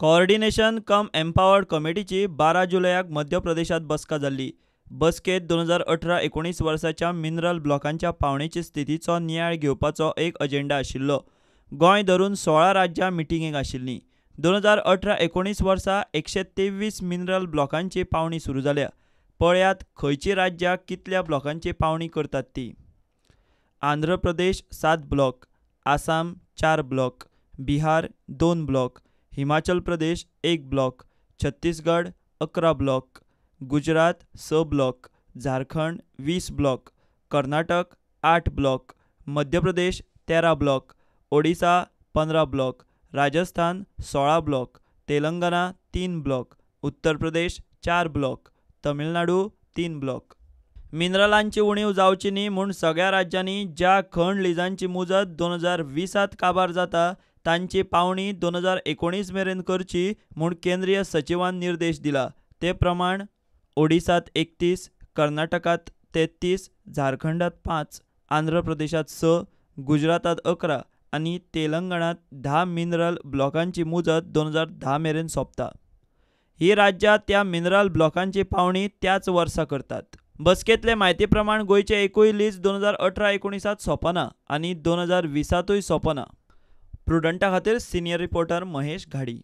Coordination कम empowered कमिटीची 12 जुलयाक मध्य प्रदेशात बसका जाल्ली। बसकेत 2018-19 वर्साच्या मिनरल ब्लॉकांच्या पावणेची स्थितीचो नियाळ घेवपाचो एक अजेंडा आशिल्लो। गोंय धरून 16 राज्यां मिटिंगेक आशिल्लीं। 2018-19 वर्सा 123 मिनरल ब्लॉकांची पावणी सुरू जाल्या। पळयात खंयची राज्यां कितल्या ब्लॉकांची पावणी करतात ती। Andhra Pradesh 7 block, Assam 4 block, Bihar 2 block, Himachal Pradesh 1 block, Chhattisgarh 11 block, Gujarat 6 block, Jharkhand 20 block, Karnataka 8 block, Madhya Pradesh 13 block, Odisha 15 block, Rajasthan 16 block, Telangana 3 block, Uttar Pradesh 4 block, Tamil Nadu 3 block. मिनरलांची उणीव जावची न्ही म्हूण सगळ्या राज्यांनी ज्या खण लिजांची मुजत 2020त काबार जाता तांची पावणी 2019 मेरेन करची म्हूण केंद्रीय सचिवान निर्देश दिला। ते प्रमाण ओडिसात 31, कर्नाटकात 33, झारखंडात 5, आंध्र प्रदेशात 6, गुजरातात 11 आणि तेलंगणात 10 मिनरल ब्लॉकांची मुजत 2010 मेरेन सोंपता। ही राज्यां त्या मिनरल ब्लॉकांची पावणी त्याच वर्सा करतात। बसकेंतले म्हायती प्रमाण गोंयचें एकूय लीज 2018-19त सोंपना आनी 2020तूय सोंपना। प्रुडंटा खातीर सिनियर रिपोर्टर महेश घाडी।